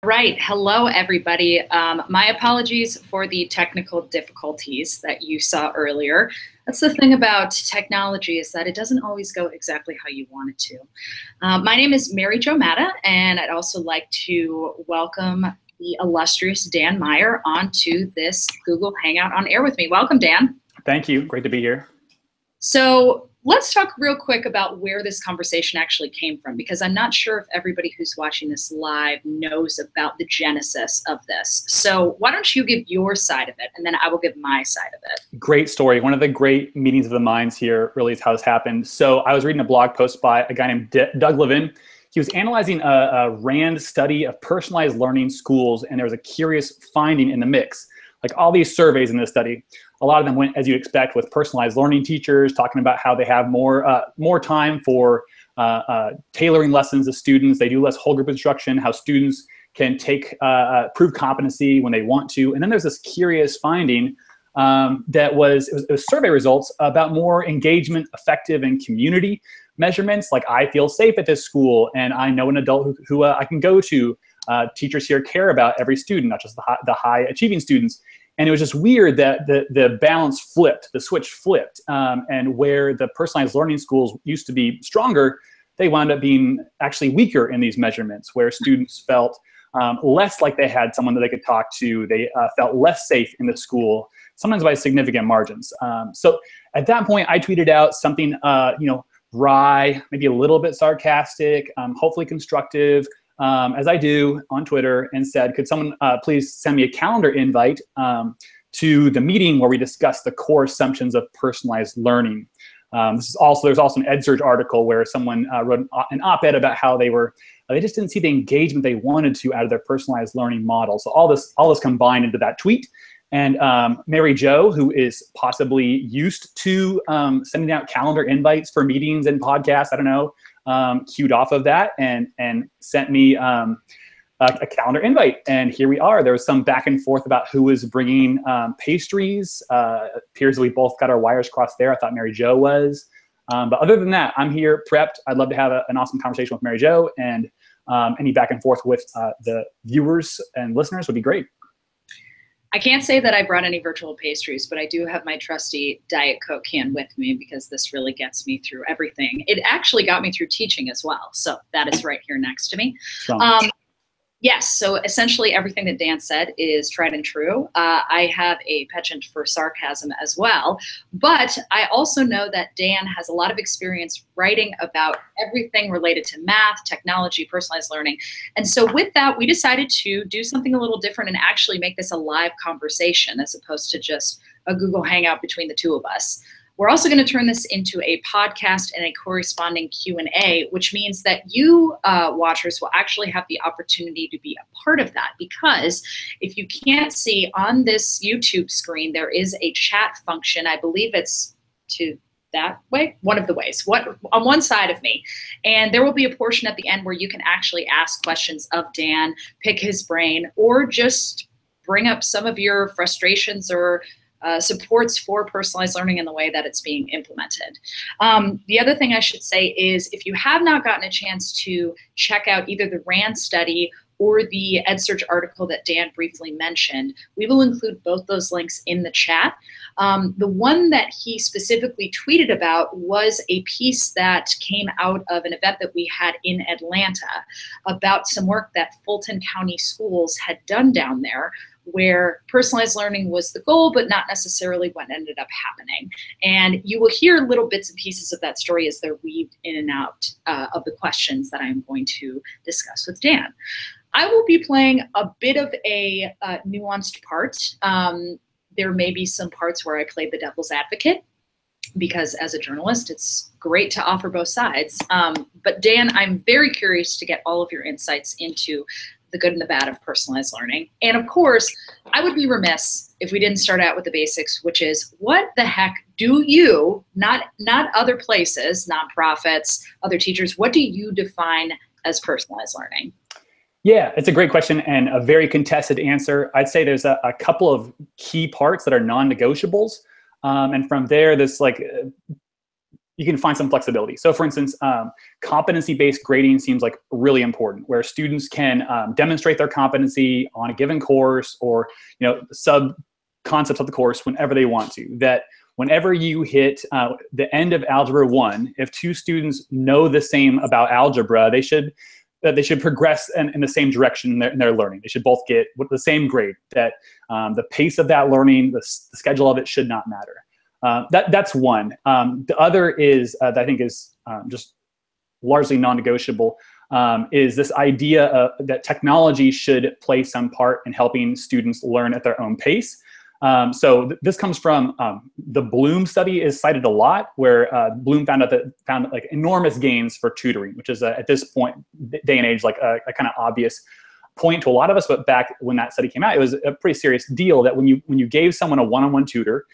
Right. Hello, everybody. My apologies for the technical difficulties that you saw earlier. That's the thing about technology, is that it doesn't always go exactly how you want it to. My name is Mary Jo Matta, and I'd also like to welcome the illustrious Dan Meyer onto this Google Hangout on air with me. Welcome, Dan. Thank you. Great to be here. So let's talk real quick about where this conversation actually came from, because I'm not sure if everybody who's watching this live knows about the genesis of this. So why don't you give your side of it, and then I will give my side of it. Great story. One of the great meetings of the minds here really is how this happened. So I was reading a blog post by a guy named Doug Levin. He was analyzing a RAND study of personalized learning schools, and there was a curious finding in the mix. Like all these surveys in this study, a lot of them went, as you'd expect, with personalized learning teachers talking about how they have more time for tailoring lessons to students. They do less whole group instruction, how students can prove competency when they want to. And then there's this curious finding it was survey results about more engagement, effective, and community measurements. Like, I feel safe at this school, and I know an adult who I can go to. Teachers here care about every student, not just the high achieving students. And it was just weird that the balance flipped, the switch flipped, and where the personalized learning schools used to be stronger, they wound up being actually weaker in these measurements, where students felt less like they had someone that they could talk to. They felt less safe in the school, sometimes by significant margins. So at that point, I tweeted out something, wry, maybe a little bit sarcastic, hopefully constructive, as I do on Twitter, and said, could someone please send me a calendar invite to the meeting where we discuss the core assumptions of personalized learning. There's also an EdSurge article where someone wrote an op-ed about how they just didn't see the engagement they wanted to out of their personalized learning model. So all this combined into that tweet. And Mary Jo, who is possibly used to sending out calendar invites for meetings and podcasts, I don't know, queued off of that and sent me a calendar invite. And here we are. There was some back and forth about who was bringing pastries. Appears that we both got our wires crossed there. I thought Mary Jo was. But other than that, I'm here prepped. I'd love to have an awesome conversation with Mary Jo, and any back and forth with the viewers and listeners would be great. I can't say that I brought any virtual pastries, but I do have my trusty Diet Coke can with me, because this really gets me through everything. It actually got me through teaching as well. So that is right here next to me. Yes, so essentially everything that Dan said is tried and true. I have a penchant for sarcasm as well, but I also know that Dan has a lot of experience writing about everything related to math, technology, personalized learning. And so with that, we decided to do something a little different and actually make this a live conversation as opposed to just a Google Hangout between the two of us. We're also going to turn this into a podcast and a corresponding Q&A, which means that you watchers will actually have the opportunity to be a part of that. Because if you can't see on this YouTube screen, there is a chat function. I believe it's to that way, one of the ways, on one side of me. And there will be a portion at the end where you can actually ask questions of Dan, pick his brain, or just bring up some of your frustrations or supports for personalized learning in the way that it's being implemented. The other thing I should say is, if you have not gotten a chance to check out either the RAND study or the EdSurge article that Dan briefly mentioned, we will include both those links in the chat. The one that he specifically tweeted about was a piece that came out of an event that we had in Atlanta about some work that Fulton County Schools had done down there, where personalized learning was the goal, but not necessarily what ended up happening. And you will hear little bits and pieces of that story as they're weaved in and out of the questions that I'm going to discuss with Dan. I will be playing a bit of a nuanced part. There may be some parts where I play the devil's advocate, because as a journalist, it's great to offer both sides. But Dan, I'm very curious to get all of your insights into the good and the bad of personalized learning. And of course, I would be remiss if we didn't start out with the basics, which is, what the heck do you, not other places, nonprofits, other teachers, what do you define as personalized learning? Yeah, it's a great question and a very contested answer. I'd say there's a couple of key parts that are non-negotiables. And from there, this you can find some flexibility. So for instance, competency-based grading seems like really important, where students can demonstrate their competency on a given course or, sub concepts of the course whenever they want to. That whenever you hit the end of Algebra 1, if two students know the same about algebra, they should progress in the same direction in their learning. They should both get the same grade. That the pace of that learning, the schedule of it should not matter. That's one. The other is that I think is just largely non-negotiable, is this idea that technology should play some part in helping students learn at their own pace. So this comes from the Bloom study is cited a lot, where Bloom found like enormous gains for tutoring, which is at this point, day and age, like a kind of obvious point to a lot of us. But back when that study came out, it was a pretty serious deal that when you gave someone a one-on-one tutor,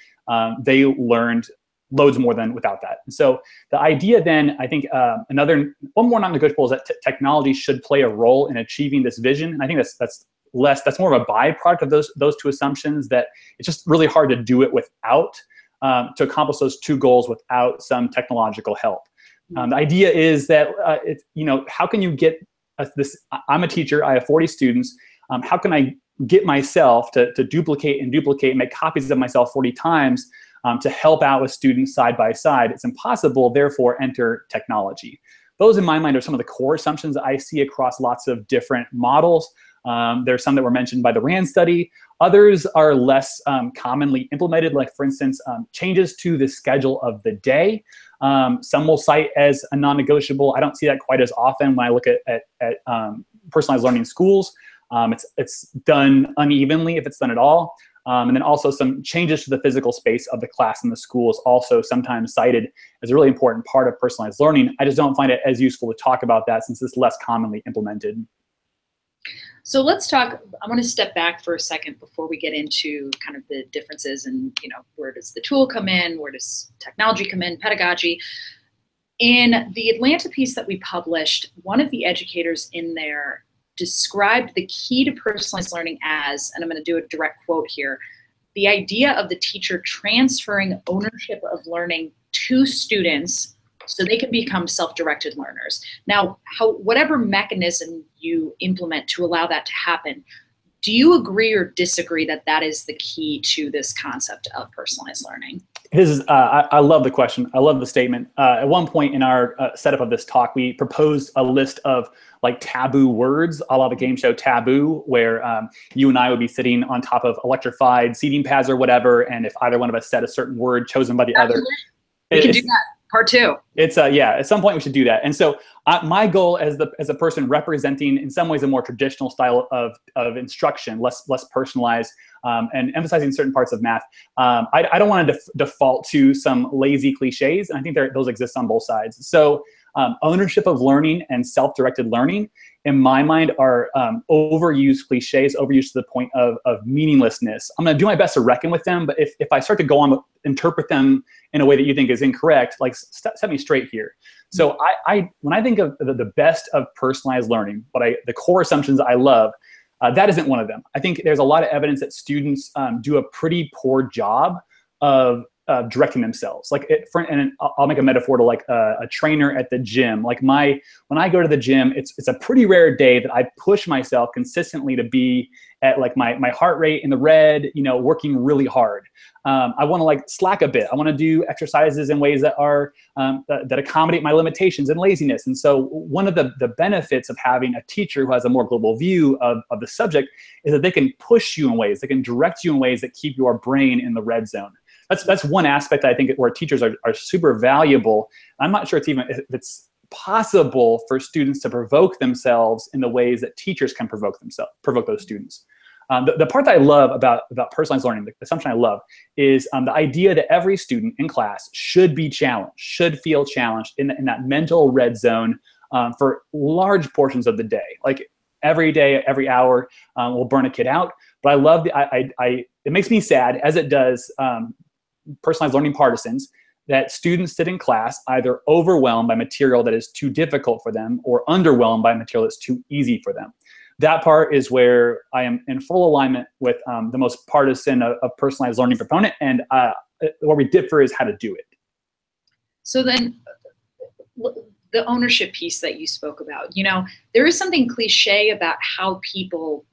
they learned loads more than without that. And so the idea then, I think one more non-negotiable is that technology should play a role in achieving this vision. And I think that's more of a byproduct of those two assumptions, that it's just really hard to do it without, to accomplish those two goals without some technological help. The idea is that, how can you get this? I'm a teacher, I have 40 students. How can I get myself to duplicate and make copies of myself 40 times to help out with students side by side? It's impossible, therefore enter technology. Those in my mind are some of the core assumptions that I see across lots of different models. There are some that were mentioned by the RAND study. Others are less commonly implemented, like for instance, changes to the schedule of the day. Some will cite as a non-negotiable. I don't see that quite as often when I look at personalized learning schools. It's done unevenly if it's done at all. And then also some changes to the physical space of the class and the school is also sometimes cited as a really important part of personalized learning. I just don't find it as useful to talk about that since it's less commonly implemented. So let's talk, I want to step back for a second before we get into kind of the differences and, where does the tool come in? Where does technology come in, pedagogy? In the Atlanta piece that we published, one of the educators in there described the key to personalized learning as, and I'm going to do a direct quote here, the idea of the teacher transferring ownership of learning to students so they can become self-directed learners. Now, whatever mechanism you implement to allow that to happen, do you agree or disagree that that is the key to this concept of personalized learning? This is, I love the question. I love the statement. At one point in our setup of this talk, we proposed a list of like taboo words, a la the game show Taboo, where you and I would be sitting on top of electrified seating pads or whatever, and if either one of us said a certain word chosen by the other. We can do that. Part 2. It's yeah. At some point we should do that. And so my goal as a person representing, in some ways, a more traditional style of instruction, less personalized, and emphasizing certain parts of math. I don't want to default to some lazy cliches, and I think those exist on both sides. So ownership of learning and self-directed learning, in my mind, are overused cliches, overused to the point of meaninglessness. I'm going to do my best to reckon with them, but if I start to go on interpret them in a way that you think is incorrect, like set me straight here. So when I think of the best of personalized learning, the core assumptions I love, that isn't one of them. I think there's a lot of evidence that students do a pretty poor job of directing themselves. And I'll make a metaphor to like a trainer at the gym. Like when I go to the gym, it's a pretty rare day that I push myself consistently to be at like my heart rate in the red, working really hard. I want to like slack a bit. I want to do exercises in ways that are that accommodate my limitations and laziness. And so one of the benefits of having a teacher who has a more global view of the subject is that they can push you in ways, they can direct you in ways that keep your brain in the red zone. That's one aspect I think where teachers are super valuable. I'm not sure if it's possible for students to provoke themselves in the ways that teachers can provoke those students. The part that I love about personalized learning, the assumption I love, is the idea that every student in class should be challenged, should feel challenged in that mental red zone for large portions of the day. Like every day, every hour, we'll burn a kid out. But I love it makes me sad, as it does personalized learning partisans, that students sit in class either overwhelmed by material that is too difficult for them or underwhelmed by material that's too easy for them. That part is where I am in full alignment with the most partisan of personalized learning proponent, and where we differ is how to do it. So then the ownership piece that you spoke about, you know, there is something cliche about how people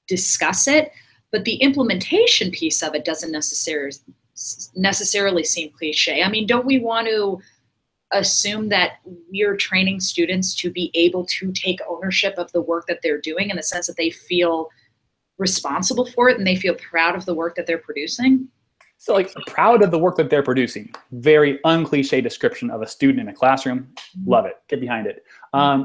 discuss it, but the implementation piece of it doesn't necessarily seem cliche. I mean, don't we want to assume that we're training students to be able to take ownership of the work that they're doing in the sense that they feel responsible for it and they feel proud of the work that they're producing? So like proud of the work that they're producing. Very uncliche description of a student in a classroom. Love it. Get behind it.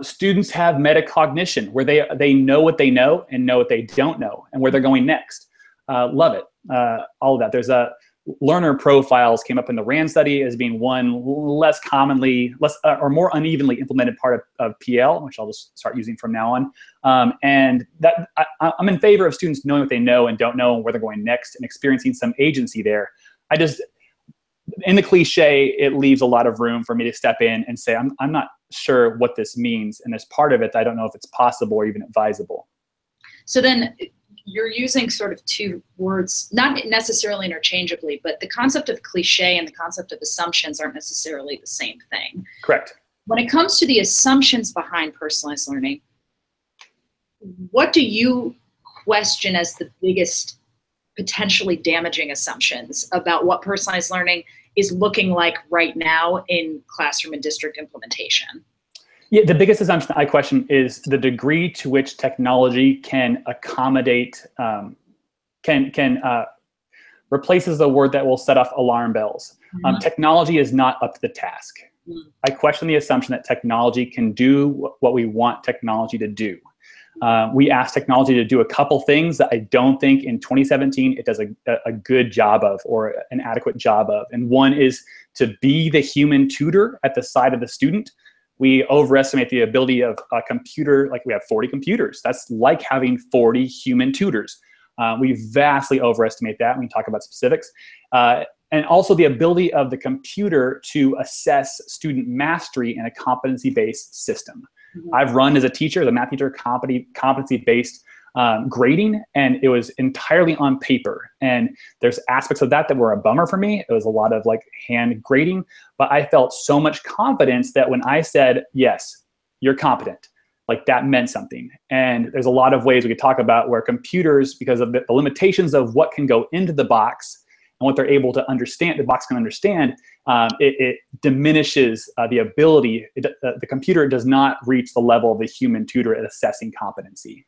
Students have metacognition where they know what they know and know what they don't know and where they're going next. Love it. All of that. There's a learner profiles came up in the RAND study as being one less or more unevenly implemented part of PL, which I'll just start using from now on. And that I'm in favor of students knowing what they know and don't know and where they're going next and experiencing some agency there. In the cliche, it leaves a lot of room for me to step in and say, I'm not sure what this means. And there's part of it that I don't know if it's possible or even advisable. So then you're using sort of two words, not necessarily interchangeably, but the concept of cliche and the concept of assumptions aren't necessarily the same thing. Correct. When it comes to the assumptions behind personalized learning, what do you question as the biggest potentially damaging assumptions about what personalized learning is looking like right now in classroom and district implementation? Yeah, the biggest assumption I question is the degree to which technology can accommodate, replaces the word that will set off alarm bells. Technology is not up to the task. I question the assumption that technology can do what we want technology to do. We ask technology to do a couple things that I don't think in 2017 it does a good job of or an adequate job of. And one is to be the human tutor at the side of the student. We overestimate the ability of a computer, like we have 40 computers. That's like having 40 human tutors. We vastly overestimate that when we talk about specifics. And also the ability of the computer to assess student mastery in a competency-based system. I've run as a teacher, as a math teacher, competency-based grading, and it was entirely on paper. And there's aspects of that that were a bummer for me. It was a lot of like hand grading, but I felt so much confidence that when I said, yes, you're competent, like that meant something. And there's a lot of ways we could talk about where computers, because of the limitations of what can go into the box and what they're able to understand, the box can understand, it diminishes the ability, the computer does not reach the level of the human tutor at assessing competency.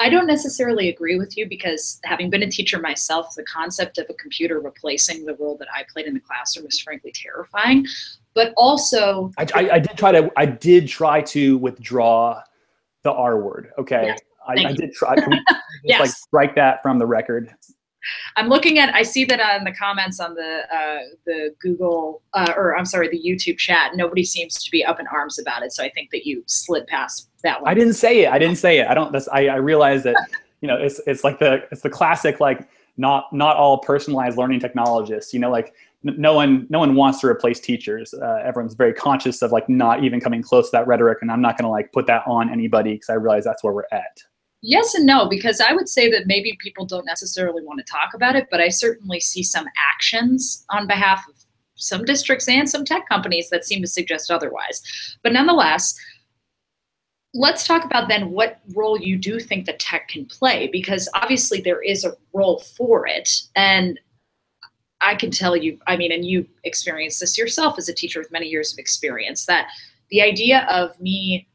I don't necessarily agree with you because having been a teacher myself, the concept of a computer replacing the role that I played in the classroom is frankly terrifying. But also, I did try to withdraw the R word. Okay, yes, I did try. Can we just yes. like strike that from the record? I'm looking at, I see that on the comments on the Google, or I'm sorry, the YouTube chat, nobody seems to be up in arms about it. So I think that you slid past that one. I didn't say it. I didn't say it. I realize that, you know, it's like it's the classic, like not all personalized learning technologists, you know, like no one wants to replace teachers. Everyone's very conscious of like not even coming close to that rhetoric. And I'm not going to like put that on anybody because I realize that's where we're at. Yes and no, because I would say that maybe people don't necessarily want to talk about it, but I certainly see some actions on behalf of some districts and some tech companies that seem to suggest otherwise. But nonetheless, let's talk about then what role you do think that tech can play, because obviously there is a role for it. And I can tell you, I mean, and you experienced this yourself as a teacher with many years of experience, that the idea of me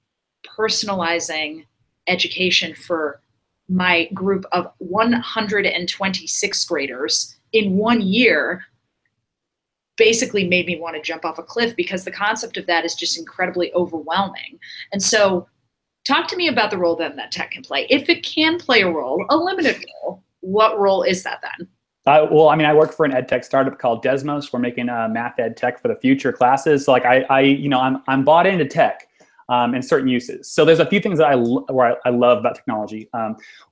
personalizing education for my group of 126 graders in 1 year basically made me want to jump off a cliff, because the concept of that is just incredibly overwhelming. And so talk to me about the role then that tech can play. If it can play a role, a limited role, what role is that then? Well, I mean, I work for an ed tech startup called Desmos. We're making math ed tech for the future classes. So like I'm bought into tech. And certain uses. So there's a few things that I love about technology.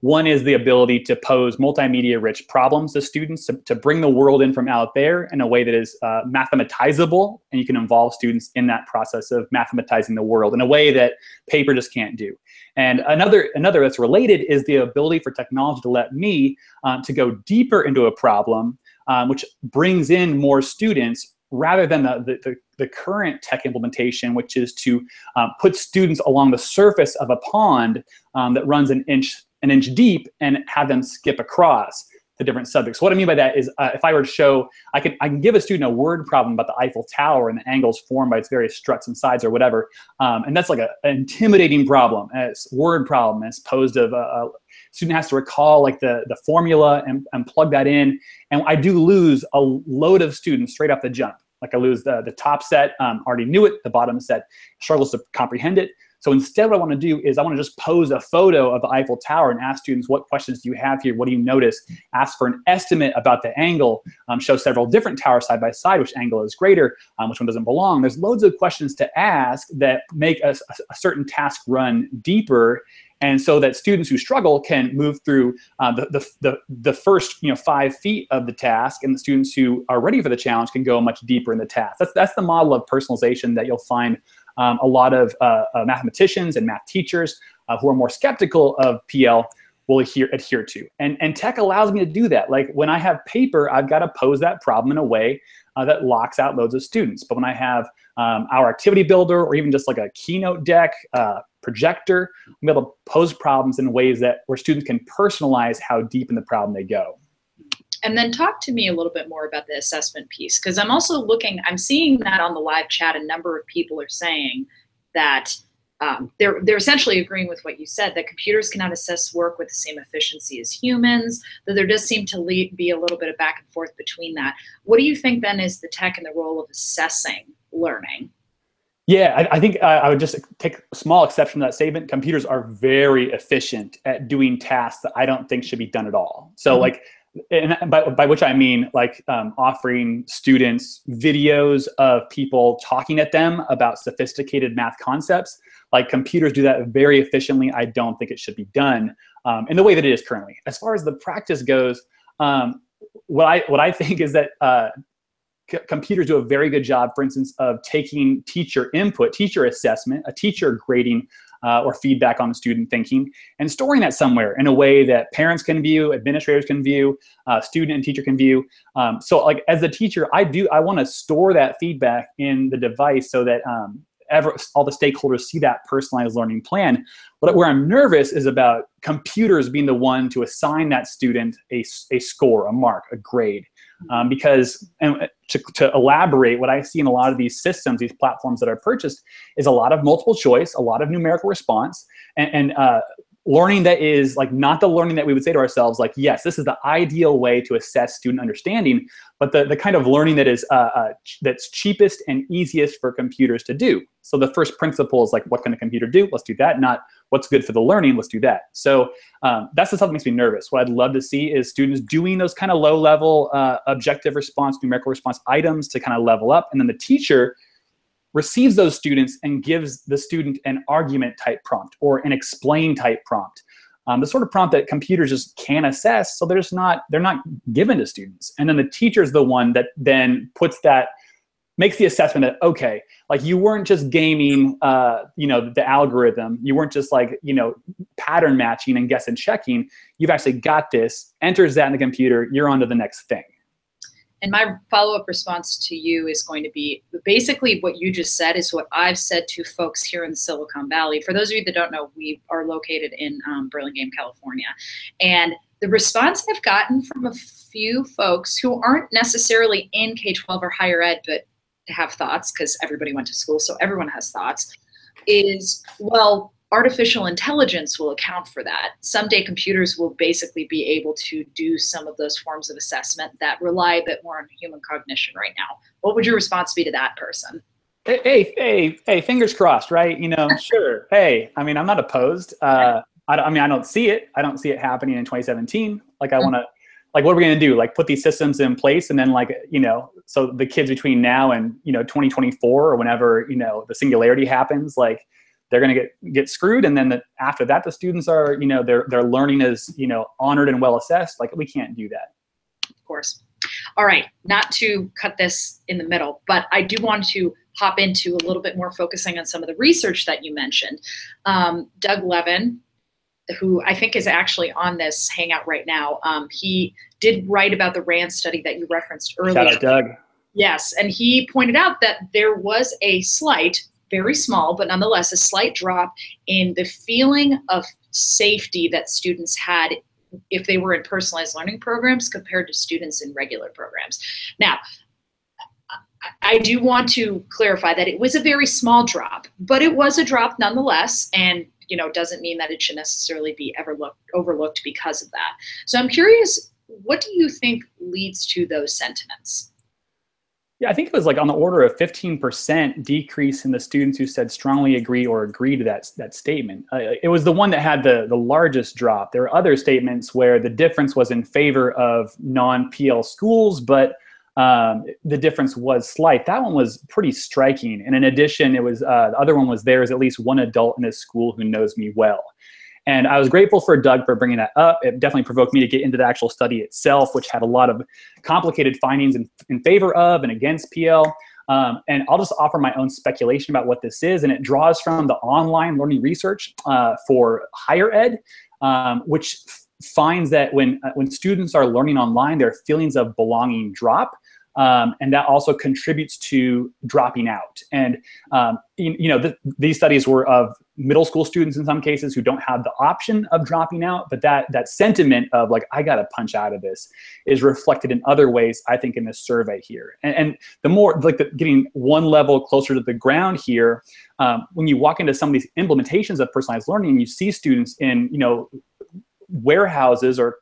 One is the ability to pose multimedia-rich problems to students, to bring the world in from out there in a way that is mathematizable, and you can involve students in that process of mathematizing the world in a way that paper just can't do. And another that's related is the ability for technology to let me to go deeper into a problem, which brings in more students rather than the current tech implementation, which is to put students along the surface of a pond that runs an inch deep and have them skip across the different subjects. What I mean by that is if I were to show, I can give a student a word problem about the Eiffel Tower and the angles formed by its various struts and sides or whatever. And that's like an intimidating problem. It's word problem. It's posed of a student has to recall like the formula and plug that in. And I do lose a load of students straight off the jump. Like I lose the top set, already knew it. The bottom set struggles to comprehend it. So instead, what I want to do is I want to just pose a photo of the Eiffel Tower and ask students, what questions do you have here? What do you notice? Ask for an estimate about the angle. Show several different towers side by side, which angle is greater, which one doesn't belong. There's loads of questions to ask that make a certain task run deeper. And so that students who struggle can move through the first 5 feet of the task, and the students who are ready for the challenge can go much deeper in the task. That's the model of personalization that you'll find a lot of mathematicians and math teachers who are more skeptical of PL will adhere to. And tech allows me to do that. Like when I have paper, I've got to pose that problem in a way that locks out loads of students. But when I have our activity builder or even just like a keynote deck, projector, I'm able to pose problems in ways where students can personalize how deep in the problem they go. And then talk to me a little bit more about the assessment piece, because I'm seeing that on the live chat, a number of people are saying that they're essentially agreeing with what you said, that computers cannot assess work with the same efficiency as humans, that there does seem to be a little bit of back and forth between that. What do you think then is the tech and the role of assessing learning? Yeah, I think I would just take a small exception to that statement. Computers are very efficient at doing tasks that I don't think should be done at all. So like, and by which I mean like offering students videos of people talking at them about sophisticated math concepts. Like computers do that very efficiently. I don't think it should be done in the way that it is currently. As far as the practice goes, what I think is that computers do a very good job, for instance, of taking teacher input, teacher assessment, a teacher grading or feedback on the student thinking, and storing that somewhere in a way that parents can view, administrators can view, student and teacher can view. So like as a teacher, I want to store that feedback in the device so that all the stakeholders see that personalized learning plan. But where I'm nervous is about computers being the one to assign that student a score, a mark, a grade. Because to elaborate, what I see in a lot of these systems, these platforms that are purchased, is a lot of multiple choice, a lot of numerical response, and learning that is like not the learning that we would say to ourselves, like, yes, this is the ideal way to assess student understanding, but the kind of learning that is that's cheapest and easiest for computers to do. So the first principle is like, what can a computer do? Let's do that. Not what's good for the learning. Let's do that. So that's the stuff that makes me nervous. What I'd love to see is students doing those kind of low-level objective response, numerical response items to kind of level up, and then the teacher receives those students and gives the student an argument type prompt or an explain type prompt. The sort of prompt that computers just can't assess, so they're not given to students. And then the teacher is the one that then makes the assessment that, okay, like you weren't just gaming, the algorithm. You weren't just like, pattern matching and guess and checking. You've actually got this, enters that in the computer, you're on to the next thing. And my follow-up response to you is going to be basically what you just said is what I've said to folks here in Silicon Valley. For those of you that don't know, we are located in Burlingame, California. And the response I've gotten from a few folks who aren't necessarily in K-12 or higher ed, but have thoughts, because everybody went to school, so everyone has thoughts, is, well, artificial intelligence will account for that. Someday computers will basically be able to do some of those forms of assessment that rely a bit more on human cognition right now. What would your response be to that person? Hey, fingers crossed, right? Sure. Hey, I mean, I'm not opposed. I don't see it. I don't see it happening in 2017. Like, I want to, like, what are we going to do? Like, put these systems in place, and then, like, so the kids between now and 2024 or whenever the singularity happens, like, they're going to get screwed, and then after that, the students are their learning is honored and well assessed. Like, we can't do that. Of course. All right, not to cut this in the middle, but I do want to hop into a little bit more focusing on some of the research that you mentioned. Doug Levin, who I think is actually on this Hangout right now, he did write about the RAND study that you referenced earlier. Shout out, Doug. Yes, and he pointed out that there was a slight, very small, but nonetheless a slight drop in the feeling of safety that students had if they were in personalized learning programs compared to students in regular programs. Now, I do want to clarify that it was a very small drop, but it was a drop nonetheless, and doesn't mean that it should necessarily be overlooked because of that. So I'm curious, what do you think leads to those sentiments? Yeah, I think it was like on the order of 15% decrease in the students who said strongly agree or agree to that statement. It was the one that had the largest drop. There were other statements where the difference was in favor of non-PL schools, but the difference was slight. That one was pretty striking. And in addition, it was the other one was there is at least one adult in this school who knows me well. And I was grateful for Doug for bringing that up. It definitely provoked me to get into the actual study itself, which had a lot of complicated findings in favor of and against PL. And I'll just offer my own speculation about what this is. And it draws from the online learning research for higher ed, which finds that when students are learning online, their feelings of belonging drop. And that also contributes to dropping out. And these studies were of middle school students in some cases who don't have the option of dropping out, but that sentiment of like, I got to punch out of this is reflected in other ways, I think, in this survey here. And the more getting one level closer to the ground here, when you walk into some of these implementations of personalized learning, you see students in warehouses or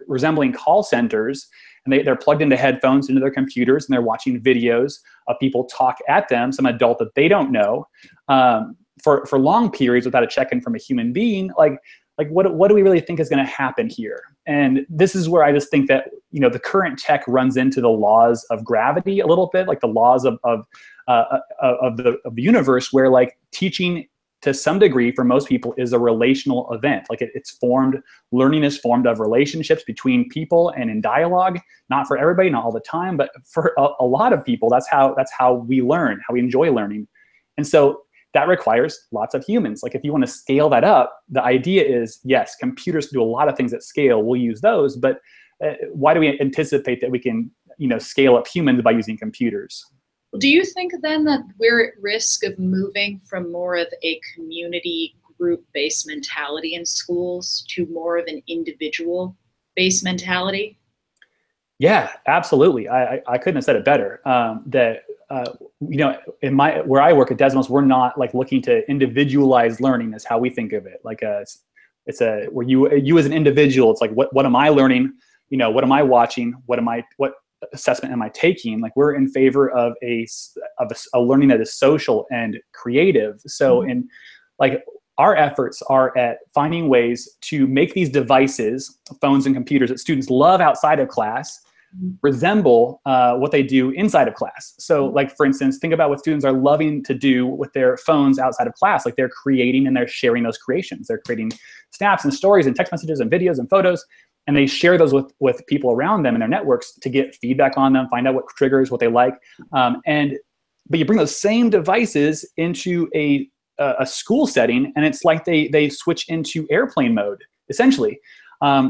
resembling call centers, and they're plugged into headphones into their computers, and they're watching videos of people talk at them, some adult that they don't know, for long periods without a check-in from a human being. Like what do we really think is going to happen here? And this is where I just think that the current tech runs into the laws of gravity a little bit, like the laws of the universe, where like teaching to some degree for most people is a relational event. Like learning is formed of relationships between people and in dialogue, not for everybody, not all the time, but for a lot of people, that's how we learn, how we enjoy learning. And so that requires lots of humans. Like if you want to scale that up, the idea is, yes, computers can do a lot of things at scale. We'll use those, but why do we anticipate that we can, scale up humans by using computers? Do you think then that we're at risk of moving from more of a community group-based mentality in schools to more of an individual-based mentality? Yeah, absolutely. I couldn't have said it better. Where I work at Desmos, we're not like looking to individualize learning is how we think of it. Like it's where you as an individual, it's like what am I learning? What am I watching? What assessment am I taking? Like we're in favor of a learning that is social and creative. So in like our efforts are at finding ways to make these devices, phones and computers that students love outside of class, resemble what they do inside of class. So like, for instance, think about what students are loving to do with their phones outside of class. Like they're creating and they're sharing those creations. They're creating snaps and stories and text messages and videos and photos, and they share those with people around them in their networks to get feedback on them, find out what triggers, what they like. But you bring those same devices into a school setting, and it's like they switch into airplane mode, essentially.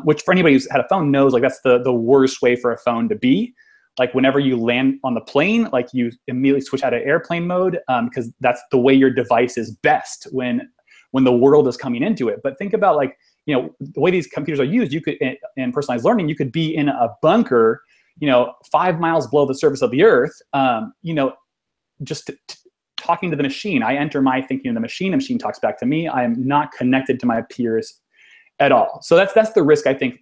Which for anybody who's had a phone knows, like that's the worst way for a phone to be. Like whenever you land on the plane, like you immediately switch out of airplane mode because that's the way your device is best when the world is coming into it. But think about like, the way these computers are used, you could, in personalized learning, you could be in a bunker, 5 miles below the surface of the earth, just talking to the machine. I enter my thinking in the machine talks back to me. I am not connected to my peers at all. So that's the risk, I think.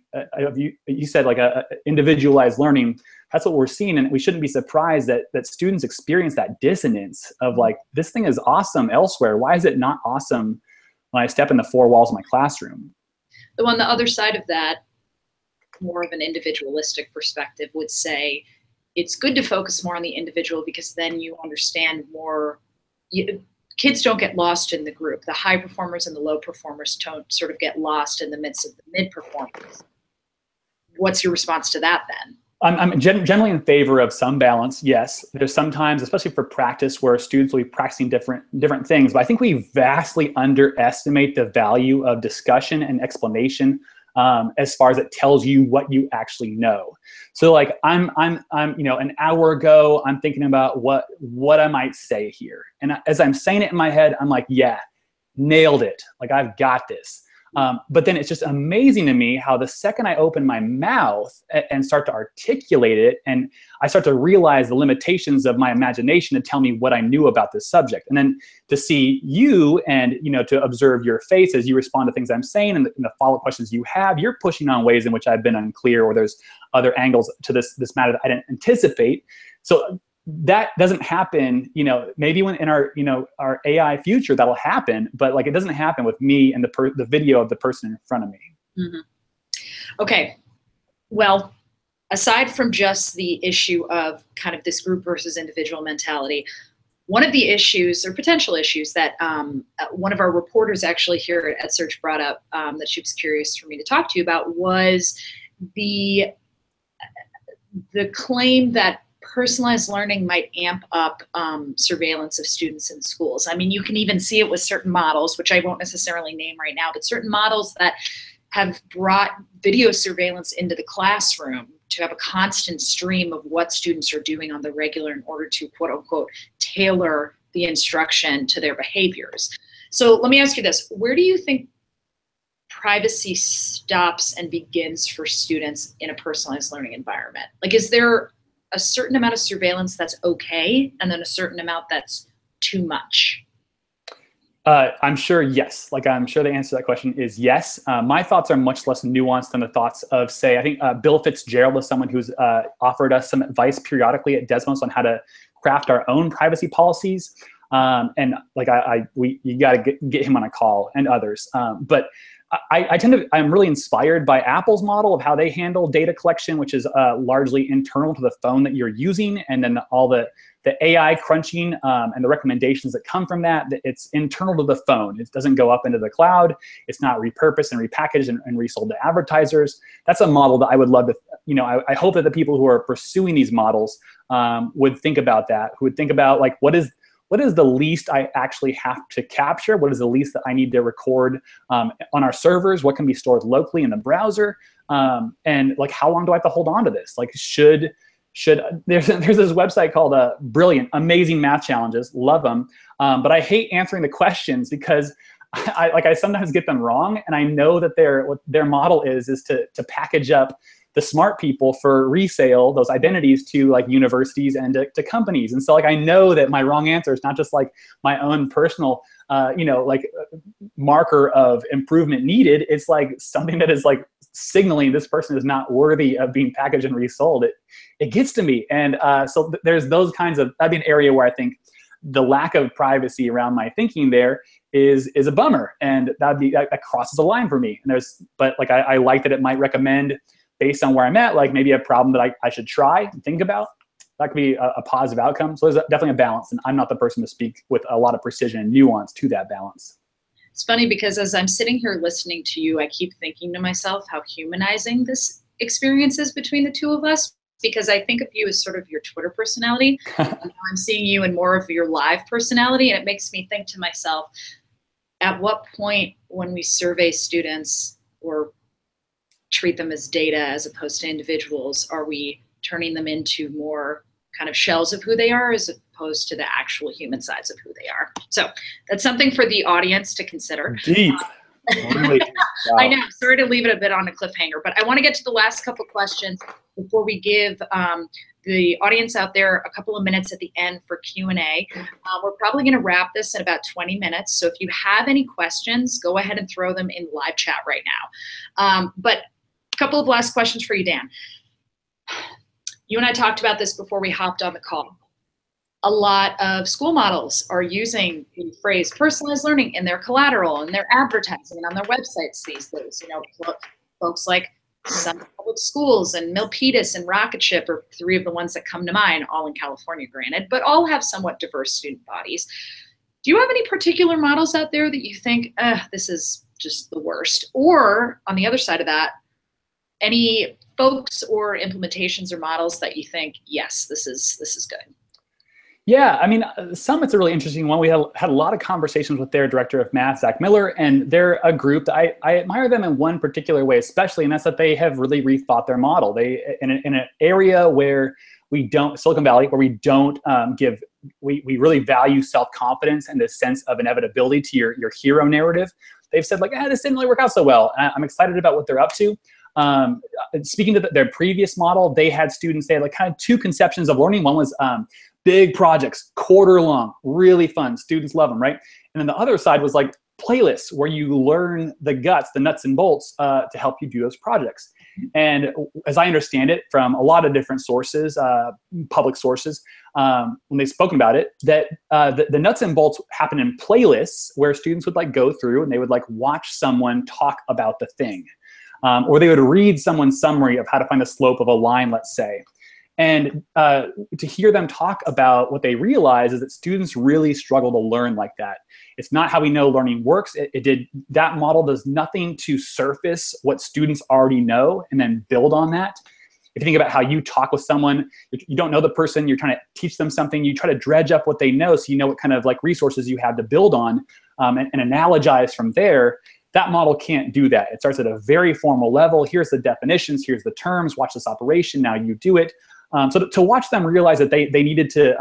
You said like a individualized learning. That's what we're seeing, and we shouldn't be surprised that students experience that dissonance of like, this thing is awesome elsewhere. Why is it not awesome when I step in the four walls of my classroom? Though on the other side of that, more of an individualistic perspective would say it's good to focus more on the individual because then you understand more. Kids don't get lost in the group. The high performers and the low performers don't sort of get lost in the midst of the mid performers. What's your response to that then? I'm generally in favor of some balance. Yes, there's sometimes, especially for practice, where students will be practicing different things. But I think we vastly underestimate the value of discussion and explanation as far as it tells you what you actually know. So like I'm you know, an hour ago, I'm thinking about what I might say here. And as I'm saying it in my head, I'm like, yeah, nailed it. Like I've got this. But then it's just amazing to me how the second I open my mouth and start to articulate it, and I start to realize the limitations of my imagination to tell me what I knew about this subject. And then to see you and, you know, to observe your face as you respond to things I'm saying and the follow-up questions you have, you're pushing on ways in which I've been unclear, or there's other angles to this matter that I didn't anticipate. So that doesn't happen, you know, maybe when in our, you know, our AI future that'll happen, but like it doesn't happen with me and the video of the person in front of me. Mm-hmm. Okay. Well, aside from just the issue of kind of this group versus individual mentality, one of the issues or potential issues that one of our reporters actually here at Search brought up that she was curious for me to talk to you about was the claim that personalized learning might amp up surveillance of students in schools. I mean, you can even see it with certain models, which I won't necessarily name right now, but certain models that have brought video surveillance into the classroom to have a constant stream of what students are doing on the regular in order to, quote unquote, tailor the instruction to their behaviors. So let me ask you this. Where do you think privacy stops and begins for students in a personalized learning environment? Like, is there a certain amount of surveillance that's okay, and then a certain amount that's too much? I'm sure, yes. Like, I'm sure the answer to that question is yes. My thoughts are much less nuanced than the thoughts of, say, I think Bill Fitzgerald is someone who's offered us some advice periodically at Desmos on how to craft our own privacy policies. And like, you got to get him on a call, and others. But I'm really inspired by Apple's model of how they handle data collection, which is largely internal to the phone that you're using, and then all the AI crunching and the recommendations that come from that, it's internal to the phone. It doesn't go up into the cloud. It's not repurposed and repackaged and resold to advertisers. That's a model that I would love to, you know, I hope that the people who are pursuing these models would think about that, who would think about like, what is the least I actually have to capture? What is the least that I need to record on our servers? What can be stored locally in the browser? And like, how long do I have to hold on to this? Like, there's this website called Brilliant, amazing math challenges, love them. But I hate answering the questions because I sometimes get them wrong, and I know that what their model is to package up the smart people for resale, those identities to like universities and to companies. And so like, I know that my wrong answer is not just like my own personal, you know, like marker of improvement needed. It's like something that is like signaling this person is not worthy of being packaged and resold. It gets to me. And so there's those kinds of, that'd be an area where I think the lack of privacy around my thinking there is a bummer. And that crosses a line for me. And but like, I like that it might recommend, based on where I'm at, like maybe a problem that I should try and think about. That could be a positive outcome. So there's definitely a balance, and I'm not the person to speak with a lot of precision and nuance to that balance. It's funny because as I'm sitting here listening to you, I keep thinking to myself how humanizing this experience is between the two of us, because I think of you as sort of your Twitter personality. And now I'm seeing you in more of your live personality, and it makes me think to myself, at what point when we survey students or treat them as data as opposed to individuals, are we turning them into more kind of shells of who they are as opposed to the actual human sides of who they are? So that's something for the audience to consider. Deep. Really deep. Wow. I know, sorry to leave it a bit on a cliffhanger, but I want to get to the last couple questions before we give the audience out there a couple of minutes at the end for Q&A. We're probably going to wrap this in about 20 minutes. So if you have any questions, go ahead and throw them in live chat right now. But a couple of last questions for you, Dan. You and I talked about this before we hopped on the call. A lot of school models are using the phrase personalized learning in their collateral and their advertising and on their websites these days. You know, folks like some public schools and Milpitas and Rocketship are three of the ones that come to mind, all in California, granted, but all have somewhat diverse student bodies. Do you have any particular models out there that you think, this is just the worst? Or on the other side of that, any folks or implementations or models that you think, yes, this is good? Yeah, I mean, Summit's a really interesting one. We had a lot of conversations with their director of math, Zach Miller, and they're a group that I admire them in one particular way, especially, and that's that they have really rethought their model. They in an area where we don't, Silicon Valley, where we don't we really value self-confidence and this sense of inevitability to your hero narrative. They've said like, this didn't really work out so well. And I'm excited about what they're up to. Speaking to their previous model, they had students, they had like kind of two conceptions of learning. One was big projects, quarter long, really fun. Students love them, right? And then the other side was like playlists where you learn the guts, the nuts and bolts to help you do those projects. And as I understand it from a lot of different sources, public sources, when they've spoken about it, that the nuts and bolts happen in playlists where students would like go through and they would like watch someone talk about the thing. Or they would read someone's summary of how to find the slope of a line, let's say. And to hear them talk about what they realize is that students really struggle to learn like that. It's not how we know learning works. That model does nothing to surface what students already know and then build on that. If you think about how you talk with someone, you don't know the person, you're trying to teach them something, you try to dredge up what they know so you know what kind of like resources you have to build on and analogize from there. That model can't do that. It starts at a very formal level. Here's the definitions, here's the terms, watch this operation, now you do it. So to watch them realize that they needed to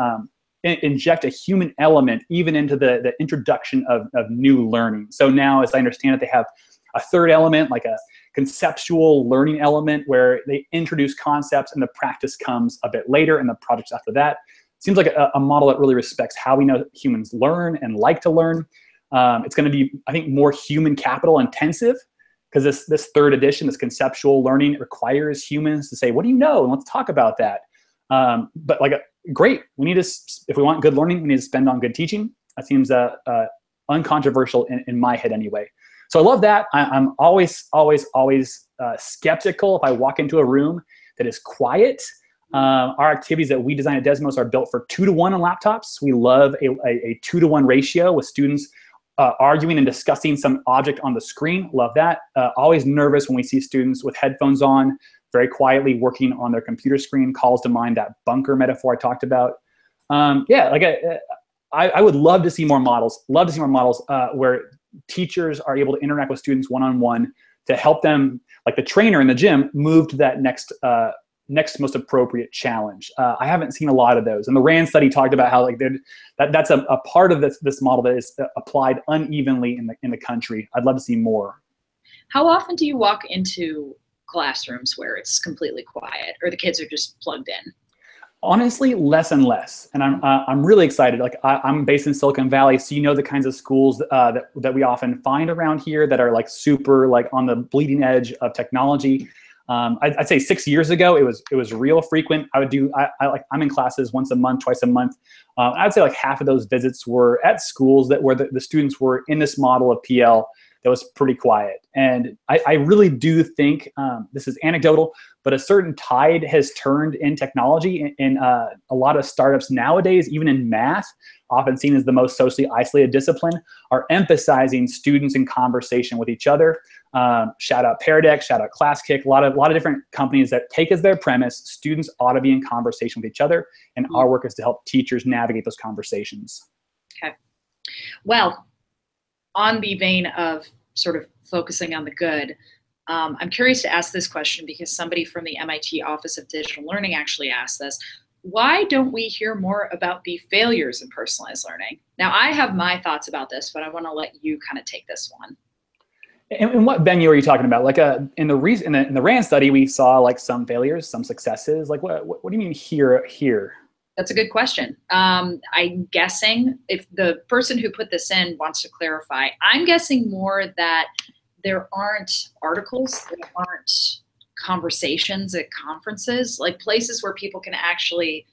inject a human element even into the introduction of new learning. So now, as I understand it, they have a third element, like a conceptual learning element, where they introduce concepts and the practice comes a bit later and the projects after that. Seems like a model that really respects how we know humans learn and like to learn. It's going to be, I think, more human capital intensive, because this third edition, this conceptual learning, it requires humans to say, what do you know? And let's talk about that. But like, great, we need to, if we want good learning, we need to spend on good teaching. That seems uncontroversial in my head anyway. So I love that. I'm always skeptical if I walk into a room that is quiet. Our activities that we design at Desmos are built for 2-to-1 on laptops. We love a 2-to-1 ratio with students arguing and discussing some object on the screen. Love that. Always nervous when we see students with headphones on, very quietly working on their computer screen. Calls to mind that bunker metaphor I talked about. Yeah, like I would love to see more models. Love to see more models where teachers are able to interact with students one-on-one to help them, like the trainer in the gym, move to that next most appropriate challenge. I haven't seen a lot of those. And the RAND study talked about how like that's a part of this model that is applied unevenly in the country. I'd love to see more. How often do you walk into classrooms where it's completely quiet or the kids are just plugged in? Honestly, less and less. And I'm really excited. Like I'm based in Silicon Valley, so you know the kinds of schools that we often find around here that are like super like on the bleeding edge of technology. I'd say 6 years ago, it was real frequent. I'm in classes once a month, twice a month. I'd say like half of those visits were at schools where the students were in this model of PL that was pretty quiet. And I really do think, this is anecdotal, but a certain tide has turned in technology in a lot of startups nowadays, even in math, often seen as the most socially isolated discipline, are emphasizing students in conversation with each other. Shout out Paradex, shout out ClassKick, a lot of different companies that take as their premise, students ought to be in conversation with each other, and our work is to help teachers navigate those conversations. Okay. Well, on the vein of sort of focusing on the good, I'm curious to ask this question because somebody from the MIT Office of Digital Learning actually asked this. Why don't we hear more about the failures in personalized learning? Now, I have my thoughts about this, but I want to let you kind of take this one. In what venue are you talking about? Like in the RAND study, we saw like some failures, some successes. Like what do you mean here? That's a good question. I'm guessing, if the person who put this in wants to clarify, I'm guessing more that there aren't articles, there aren't conversations at conferences, like places where people can actually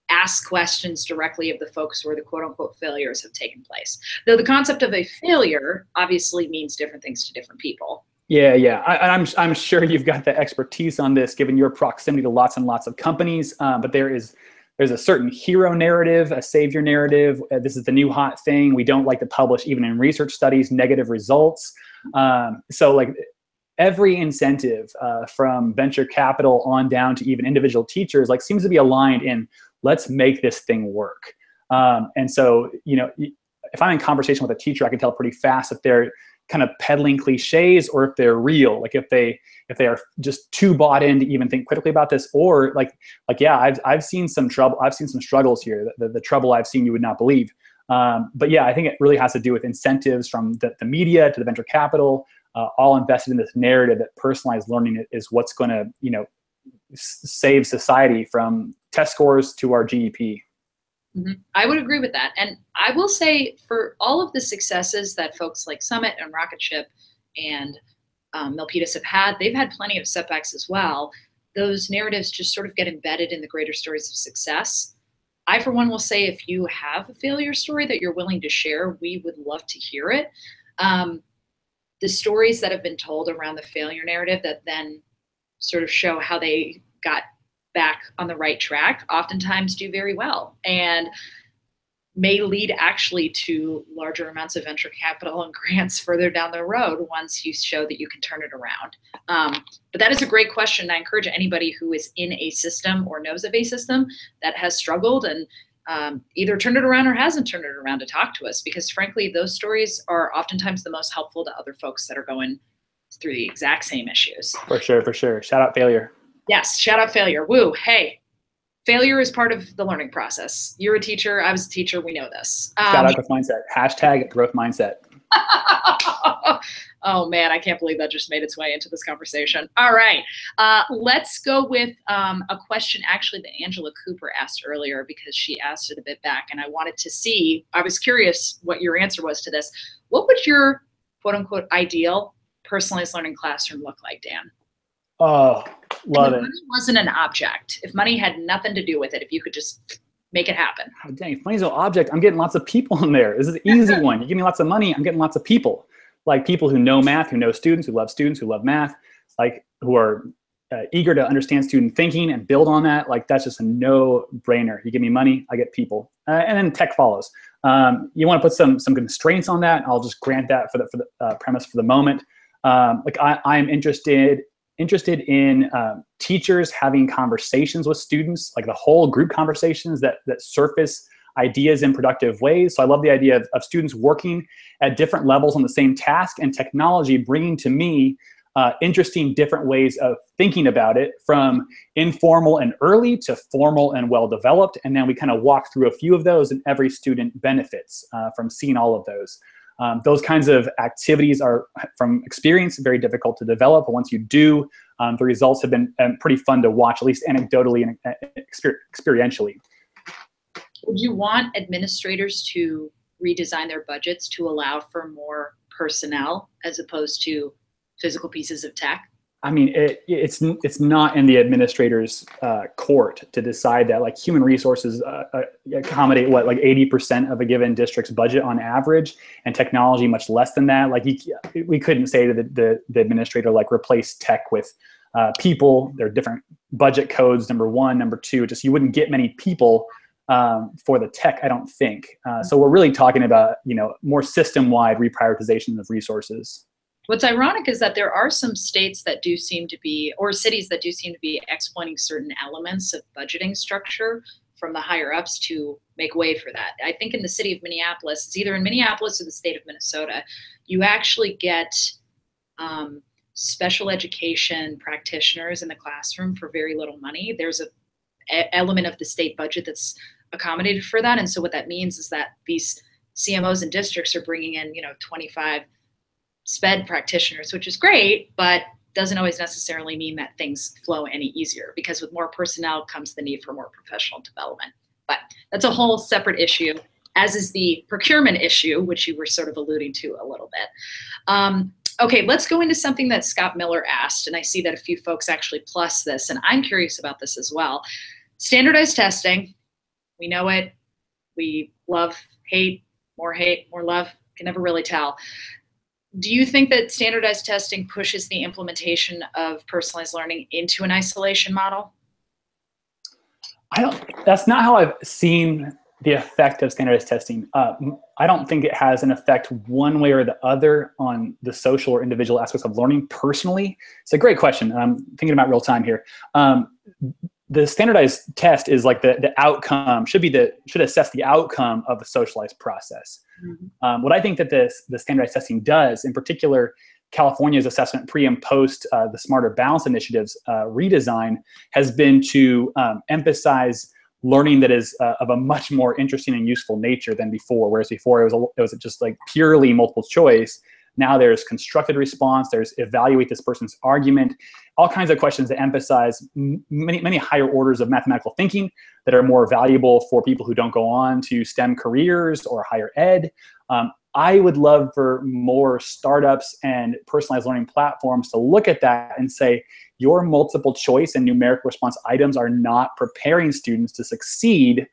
ask questions directly of the folks where the quote unquote failures have taken place. Though the concept of a failure obviously means different things to different people. Yeah. I'm sure you've got the expertise on this given your proximity to lots and lots of companies, but there's a certain hero narrative, a savior narrative. This is the new hot thing. We don't like to publish, even in research studies, negative results. So like every incentive from venture capital on down to even individual teachers like seems to be aligned in let's make this thing work. And so, if I'm in conversation with a teacher, I can tell pretty fast if they're kind of peddling cliches or if they're real, like if they are just too bought in to even think critically about this, or yeah, I've seen some trouble. I've seen some struggles here. The trouble I've seen you would not believe. But yeah, I think it really has to do with incentives from the media to the venture capital, all invested in this narrative that personalized learning is what's going to, save society from test scores to our GDP. Mm-hmm. I would agree with that. And I will say, for all of the successes that folks like Summit and Rocket Ship and Milpitas have had, they've had plenty of setbacks as well. Those narratives just sort of get embedded in the greater stories of success. I, for one, will say, if you have a failure story that you're willing to share, we would love to hear it. The stories that have been told around the failure narrative that then sort of show how they got back on the right track oftentimes do very well and may lead actually to larger amounts of venture capital and grants further down the road once you show that you can turn it around. But that is a great question. I encourage anybody who is in a system or knows of a system that has struggled and either turned it around or hasn't turned it around to talk to us, because frankly, those stories are oftentimes the most helpful to other folks that are going through the exact same issues. For sure. Shout out failure. Yes, shout out failure. Woo, hey. Failure is part of the learning process. You're a teacher. I was a teacher. We know this. Shout out growth mindset. Hashtag growth mindset. Oh, man, I can't believe that just made its way into this conversation. All right. Let's go with a question actually that Angela Cooper asked earlier, because she asked it a bit back. And I wanted to see, I was curious what your answer was to this. What would your quote unquote ideal personalized learning classroom look like, Dan? Oh, love it. If money wasn't an object, if money had nothing to do with it, if you could just make it happen. Oh, dang, if money's no object, I'm getting lots of people in there. This is an easy one. You give me lots of money, I'm getting lots of people. Like people who know math, who know students, who love math, like who are eager to understand student thinking and build on that. Like that's just a no-brainer. You give me money, I get people. And then tech follows. You want to put some constraints on that. I'll just grant that for the premise for the moment. Like I'm interested in teachers having conversations with students, like the whole group conversations that surface ideas in productive ways. So I love the idea of students working at different levels on the same task, and technology bringing to me interesting different ways of thinking about it, from informal and early to formal and well-developed. And then we kind of walk through a few of those, and every student benefits from seeing all of those. Those kinds of activities are, from experience, very difficult to develop. But once you do, the results have been pretty fun to watch, at least anecdotally and experientially. Would you want administrators to redesign their budgets to allow for more personnel as opposed to physical pieces of tech? I mean, it's not in the administrator's court to decide that. Like human resources accommodate what, like 80% of a given district's budget on average, and technology much less than that. Like we couldn't say to the administrator, like, replace tech with people. There are different budget codes, number one. Number two, just you wouldn't get many people for the tech, I don't think. So we're really talking about, more system-wide reprioritization of resources. What's ironic is that there are some states that do seem to be, or cities that do seem to be, exploiting certain elements of budgeting structure from the higher ups to make way for that. I think in the city of Minneapolis, it's either in Minneapolis or the state of Minnesota, you actually get special education practitioners in the classroom for very little money. There's an element of the state budget that's accommodated for that. And so what that means is that these CMOs and districts are bringing in, 25 SPED practitioners, which is great, but doesn't always necessarily mean that things flow any easier, because with more personnel comes the need for more professional development. But that's a whole separate issue, as is the procurement issue, which you were sort of alluding to a little bit. Okay, let's go into something that Scott Miller asked, and I see that a few folks actually plus this, and I'm curious about this as well. Standardized testing, we know it. We love, hate, more love, can never really tell. Do you think that standardized testing pushes the implementation of personalized learning into an isolation model? That's not how I've seen the effect of standardized testing. I don't think it has an effect one way or the other on the social or individual aspects of learning personally. It's a great question. I'm thinking about real time here. the standardized test is like the outcome, should assess the outcome of the socialized process. Mm-hmm. What I think that the standardized testing does, in particular, California's assessment pre and post the Smarter Balance Initiative's redesign, has been to emphasize learning that is of a much more interesting and useful nature than before. Whereas before it was just like purely multiple choice. Now there's constructed response, there's evaluate this person's argument, all kinds of questions that emphasize many higher orders of mathematical thinking that are more valuable for people who don't go on to STEM careers or higher ed. I would love for more startups and personalized learning platforms to look at that and say, your multiple choice and numeric response items are not preparing students to succeed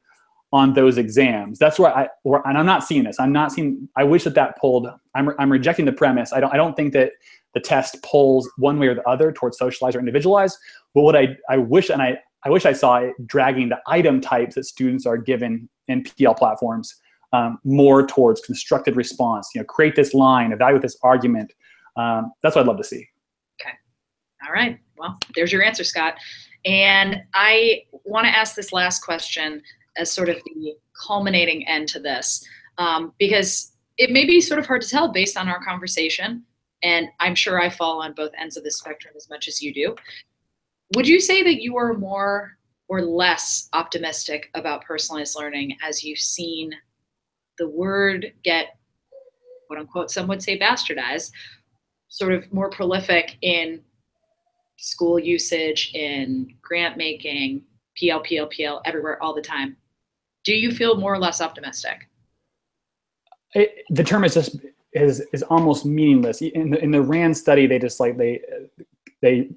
on those exams. That's where and I'm not seeing this. I wish that pulled. I'm rejecting the premise. I don't think that the test pulls one way or the other towards socialized or individualized. But what I wish I saw it dragging the item types that students are given in PL platforms more towards constructed response. Create this line, evaluate this argument. That's what I'd love to see. Okay. All right. Well, there's your answer, Scott. And I want to ask this last question as sort of the culminating end to this, because it may be sort of hard to tell based on our conversation, and I'm sure I fall on both ends of the spectrum as much as you do. Would you say that you are more or less optimistic about personalized learning as you've seen the word get, quote unquote, some would say bastardized, sort of more prolific in school usage, in grant making, PL, everywhere, all the time? Do you feel more or less optimistic? The term is almost meaningless. In the RAND study, they just they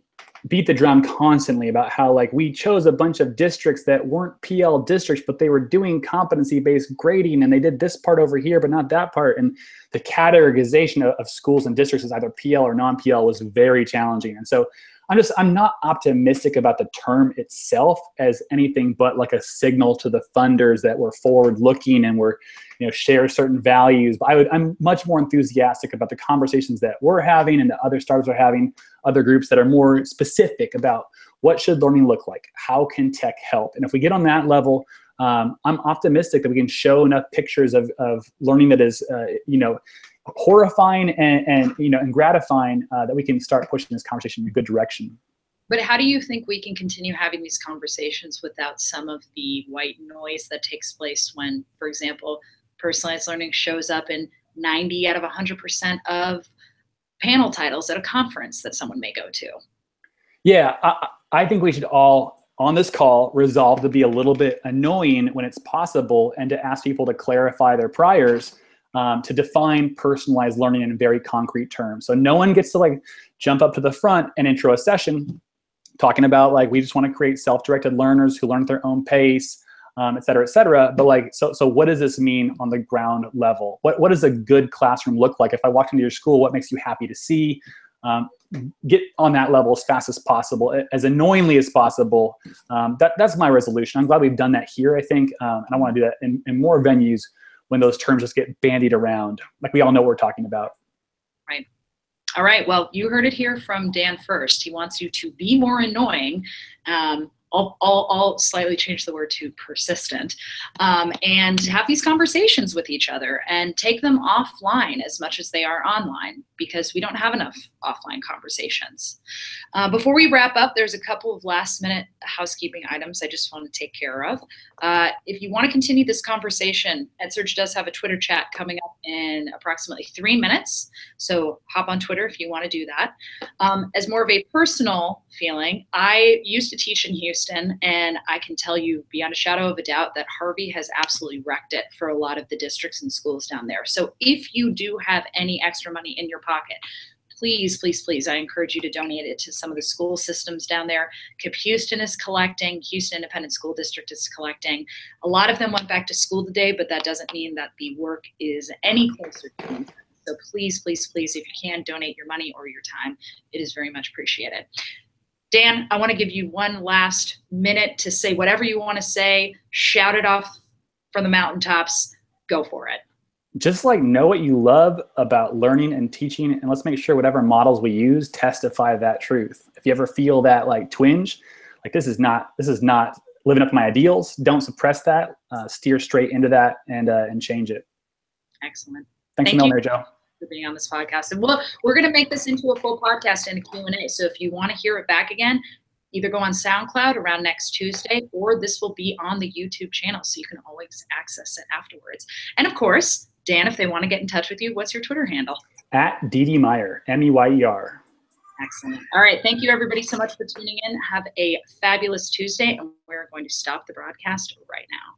beat the drum constantly about how we chose a bunch of districts that weren't PL districts, but they were doing competency-based grading, and they did this part over here, but not that part. And the categorization of schools and districts as either PL or non-PL was very challenging. And so I'm not optimistic about the term itself as anything but like a signal to the funders that we're forward-looking and we're, share certain values. But I'm much more enthusiastic about the conversations that we're having and the other startups are having, other groups that are more specific about what should learning look like, how can tech help, and if we get on that level, I'm optimistic that we can show enough pictures of learning that is, horrifying and gratifying that we can start pushing this conversation in a good direction. But how do you think we can continue having these conversations without some of the white noise that takes place when, for example, personalized learning shows up in 90 out of 100% of panel titles at a conference that someone may go to? Yeah, I think we should all, on this call, resolve to be a little bit annoying when it's possible and to ask people to clarify their priors, to define personalized learning in very concrete terms. So no one gets to jump up to the front and intro a session talking about we just want to create self-directed learners who learn at their own pace, et cetera, et cetera. But so what does this mean on the ground level? What does a good classroom look like? If I walked into your school, what makes you happy to see? Get on that level as fast as possible, as annoyingly as possible. That's my resolution. I'm glad we've done that here, I think, and I want to do that in more venues when those terms just get bandied around. We all know what we're talking about. Right. All right. Well, you heard it here from Dan first. He wants you to be more annoying. I'll slightly change the word to persistent, and have these conversations with each other and take them offline as much as they are online, because we don't have enough offline conversations. Before we wrap up, there's a couple of last minute housekeeping items I just want to take care of. If you want to continue this conversation, EdSurge does have a Twitter chat coming up in approximately 3 minutes. So hop on Twitter if you want to do that. As more of a personal feeling, I used to teach in Houston, and I can tell you beyond a shadow of a doubt that Harvey has absolutely wrecked it for a lot of the districts and schools down there. So if you do have any extra money in your pocket, please, please, please, I encourage you to donate it to some of the school systems down there. KIPP Houston is collecting. Houston Independent School District is collecting. A lot of them went back to school today, but that doesn't mean that the work is any closer to being done. So please, please, please, if you can, donate your money or your time. It is very much appreciated. Dan, I want to give you one last minute to say whatever you want to say. Shout it off from the mountaintops. Go for it. Just know what you love about learning and teaching, and let's make sure whatever models we use testify that truth. If you ever feel that twinge, like, this is not living up to my ideals. Don't suppress that. Steer straight into that and change it. Excellent. Thanks a million, Mary Jo, for being on this podcast. And we're going to make this into a full podcast and a Q&A. So if you want to hear it back again, either go on SoundCloud around next Tuesday, or this will be on the YouTube channel, so you can always access it afterwards. And of course, Dan, if they want to get in touch with you, what's your Twitter handle? @DDMeyer, Meyer. Excellent. All right. Thank you, everybody, so much for tuning in. Have a fabulous Tuesday, and we're going to stop the broadcast right now.